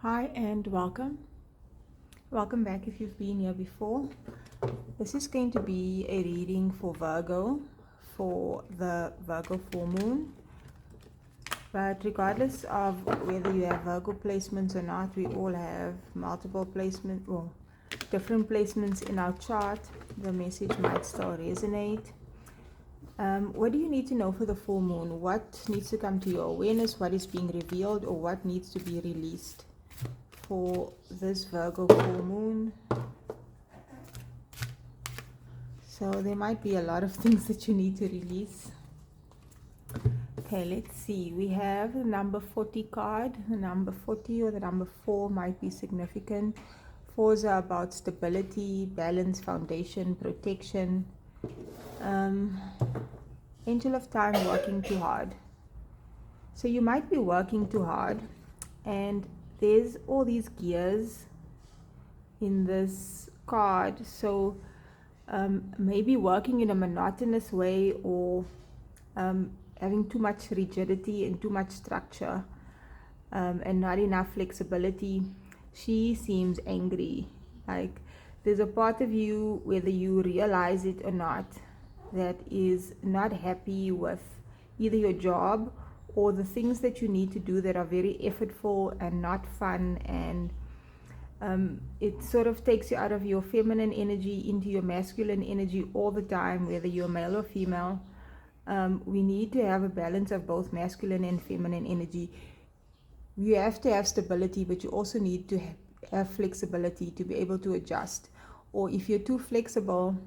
Hi and welcome. Welcome back if you've been here before. This is going to be a reading for Virgo, for the Virgo full moon. But regardless of whether you have Virgo placements or not, we all have multiple placements or different placements in our chart. The message might still resonate. What do you need to know for the full moon? What needs to come to your awareness? What is being revealed or what needs to be released for this Virgo full moon? So there might be a lot of things that you need to release. Okay, let's see. We have the number 40 card. The number 40 or the number 4 might be significant. 4s are about stability, balance, foundation, protection. Angel of time, working too hard. So you might be working too hard, and there's all these gears in this card. So maybe working in a monotonous way, or having too much rigidity and too much structure, and not enough flexibility. She seems angry. Like there's a part of you, whether you realize it or not, that is not happy with either your job or the things that you need to do that are very effortful and not fun, and it sort of takes you out of your feminine energy into your masculine energy all the time, whether you're male or female. We need to have a balance of both masculine and feminine energy. You have to have stability, but you also need to have flexibility to be able to adjust. Or if you're too flexible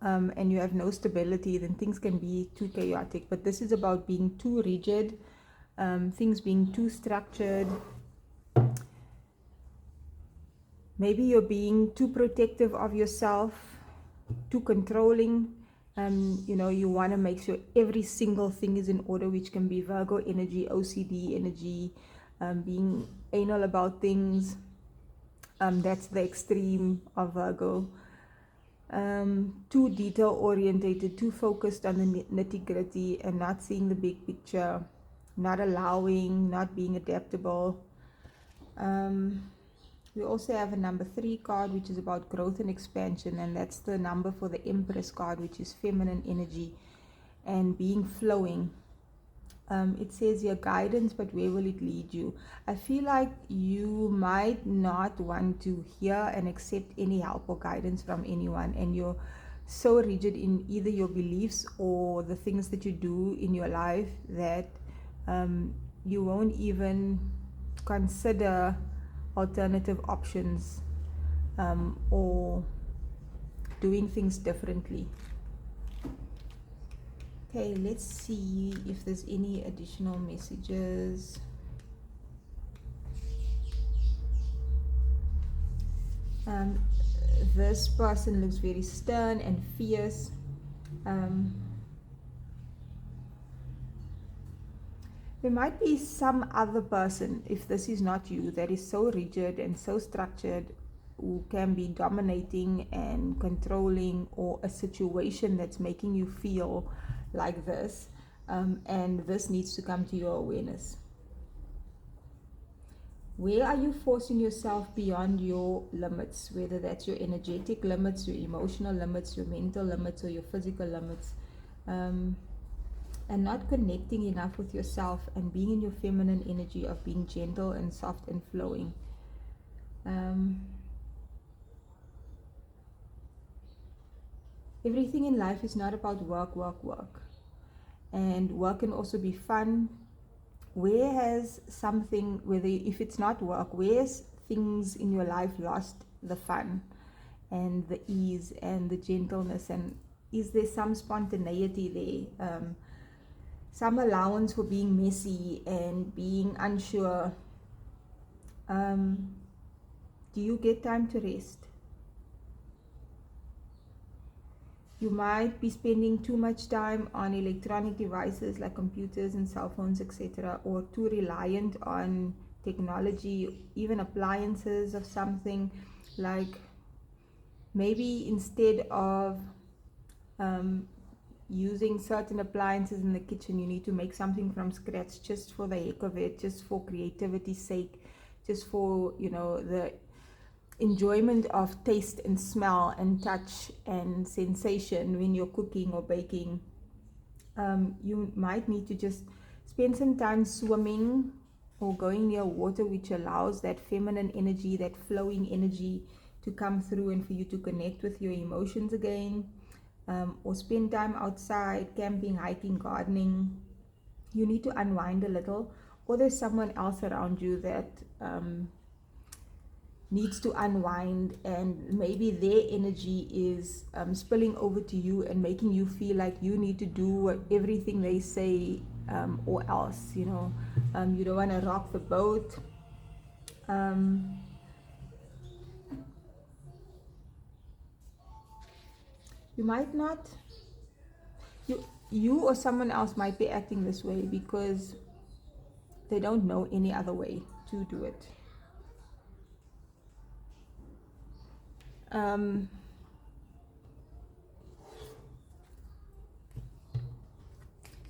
and you have no stability, then things can be too chaotic. But this is about being too rigid, things being too structured. Maybe you're being too protective of yourself, too controlling. You want to make sure every single thing is in order, which can be Virgo energy, OCD energy, being anal about things. That's the extreme of Virgo. Too detail orientated, too focused on the nitty gritty and not seeing the big picture, not allowing, not being adaptable. We also have a number 3 card, which is about growth and expansion, and that's the number for the Empress card, which is feminine energy and being flowing. It says here guidance, but where will it lead you? I feel like you might not want to hear and accept any help or guidance from anyone, and you're so rigid in either your beliefs or the things that you do in your life that you won't even consider alternative options or doing things differently. Okay, let's see if there's any additional messages. This person looks very stern and fierce. There might be some other person, if this is not you, that is so rigid and so structured, who can be dominating and controlling, or a situation that's making you feel like this, and this needs to come to your awareness. Where are you forcing yourself beyond your limits, whether that's your energetic limits, your emotional limits, your mental limits, or your physical limits, and not connecting enough with yourself and being in your feminine energy of being gentle and soft and flowing. Everything in life is not about work, work, work. And work can also be fun. Where has something, whether if it's not work, where's things in your life lost the fun and the ease and the gentleness? And is there some spontaneity there? Some allowance for being messy and being unsure? Do you get time to rest? You might be spending too much time on electronic devices like computers and cell phones, etc., or too reliant on technology, even appliances of something. Like maybe instead of using certain appliances in the kitchen, you need to make something from scratch just for the heck of it, just for creativity's sake, just for, you know, the enjoyment of taste and smell and touch and sensation when you're cooking or baking. You might need to just spend some time swimming or going near water, which allows that feminine energy, that flowing energy to come through and for you to connect with your emotions again. Or spend time outside, camping, hiking, gardening. You need to unwind a little, or there's someone else around you that needs to unwind, and maybe their energy is spilling over to you and making you feel like you need to do everything they say, or else, you know, you don't want to rock the boat. You might not, you or someone else might be acting this way because they don't know any other way to do it.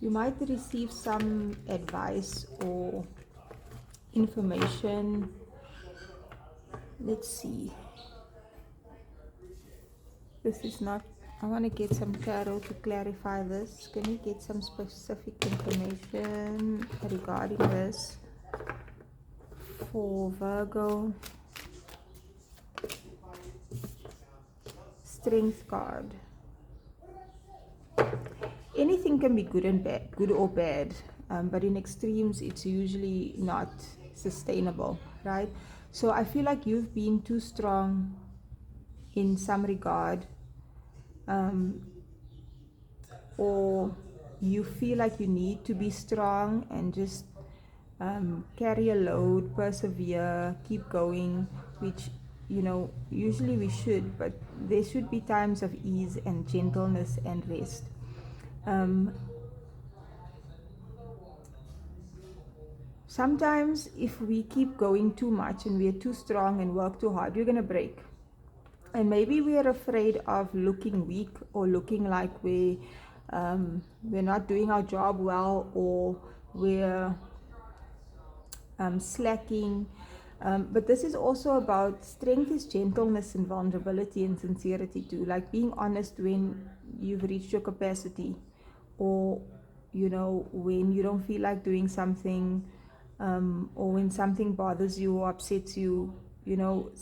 You might receive some advice or information. Let's see. This is not, I want to get some tarot to clarify this. Can you get some specific information regarding this for Virgo? Strength card. Anything can be good and bad, good or bad, but in extremes it's usually not sustainable, right? So I feel like you've been too strong in some regard, or you feel like you need to be strong and just carry a load, persevere, keep going, which, you know, usually we should, but there should be times of ease and gentleness and rest. Sometimes if we keep going too much and we are too strong and work too hard, we're going to break. And maybe we are afraid of looking weak or looking like we're not doing our job well, or we're slacking. But this is also about strength is gentleness and vulnerability and sincerity too. Like being honest when you've reached your capacity, or, you know, when you don't feel like doing something, or when something bothers you or upsets you, you know.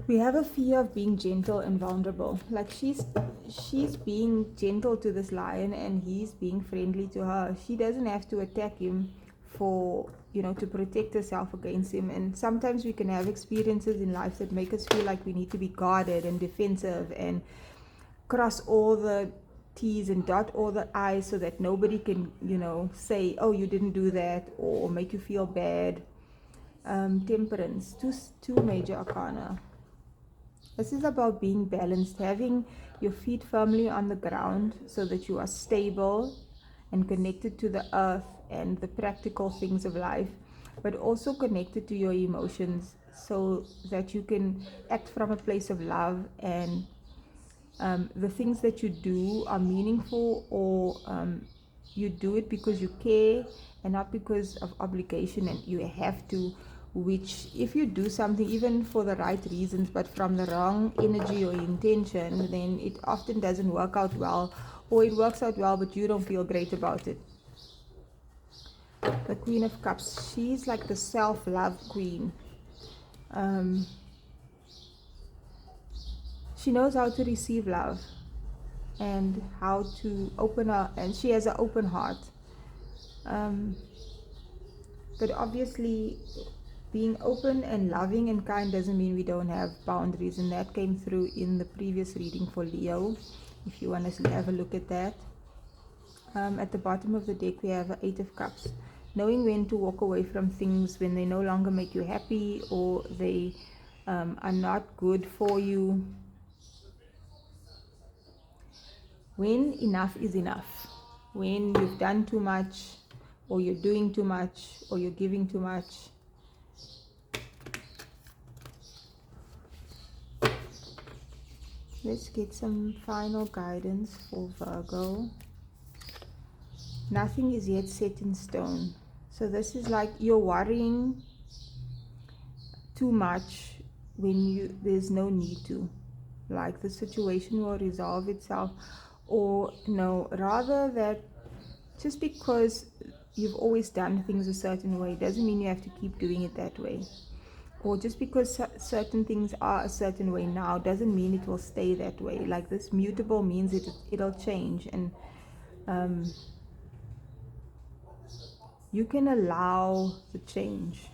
We have a fear of being gentle and vulnerable. Like she's being gentle to this lion and he's being friendly to her. She doesn't have to attack him for, you know, to protect herself against him. And sometimes we can have experiences in life that make us feel like we need to be guarded and defensive and cross all the T's and dot all the I's so that nobody can, you know, say, oh, you didn't do that, or make you feel bad. Temperance, two major arcana. This is about being balanced, having your feet firmly on the ground so that you are stable and connected to the earth and the practical things of life, but also connected to your emotions so that you can act from a place of love, and the things that you do are meaningful, or you do it because you care and not because of obligation and you have to. Which, if you do something even for the right reasons but from the wrong energy or intention, then it often doesn't work out well, or it works out well but you don't feel great about it. The Queen of Cups, she's like the self-love queen. She knows how to receive love and how to open her, and she has an open heart. But obviously, being open and loving and kind doesn't mean we don't have boundaries, and that came through in the previous reading for Leo, if you want to have a look at that. At the bottom of the deck we have an 8 of Cups, knowing when to walk away from things when they no longer make you happy, or they are not good for you. When enough is enough, when you've done too much, or you're doing too much, or you're giving too much. Let's get some final guidance for Virgo. Nothing is yet set in stone. So this is like you're worrying too much when there's no need to. Like the situation will resolve itself, or no, rather that just because you've always done things a certain way doesn't mean you have to keep doing it that way. Or just because certain things are a certain way now doesn't mean it will stay that way. Like this mutable means it'll change, and you can allow the change.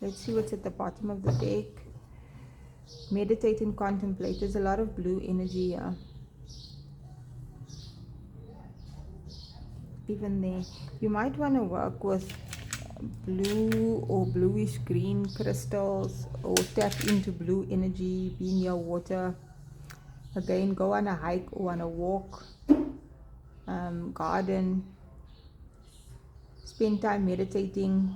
Let's see what's at the bottom of the deck. Meditate and contemplate. There's a lot of blue energy here. Even there, you might want to work with blue or bluish green crystals, or tap into blue energy, be near water. Again, go on a hike or on a walk, garden, spend time meditating.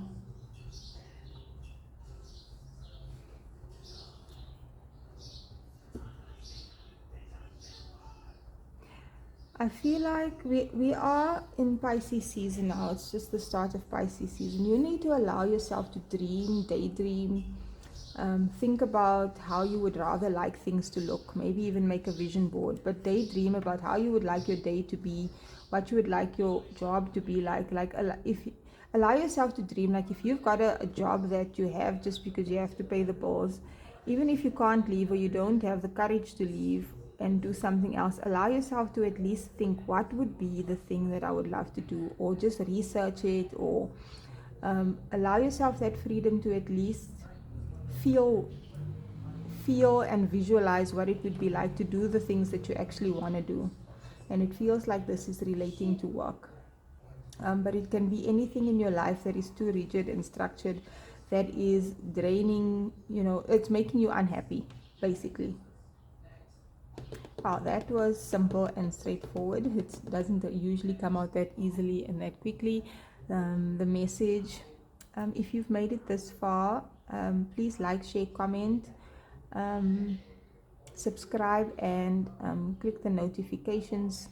I feel like we are in Pisces season now. It's just the start of Pisces season. You need to allow yourself to dream, daydream, think about how you would rather like things to look. Maybe even make a vision board. But daydream about how you would like your day to be, what you would like your job to be like. If allow yourself to dream. Like if you've got a job that you have just because you have to pay the bills, even if you can't leave or you don't have the courage to leave and do something else, allow yourself to at least think, what would be the thing that I would love to do, or just research it, or allow yourself that freedom to at least feel and visualize what it would be like to do the things that you actually want to do. And it feels like this is relating to work, but it can be anything in your life that is too rigid and structured, that is draining, it's making you unhappy, basically. Wow, that was simple and straightforward. It doesn't usually come out that easily and that quickly. The message, if you've made it this far, please like, share, comment, subscribe, and click the notifications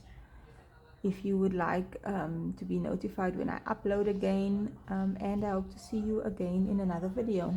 if you would like to be notified when I upload again. And I hope to see you again in another video.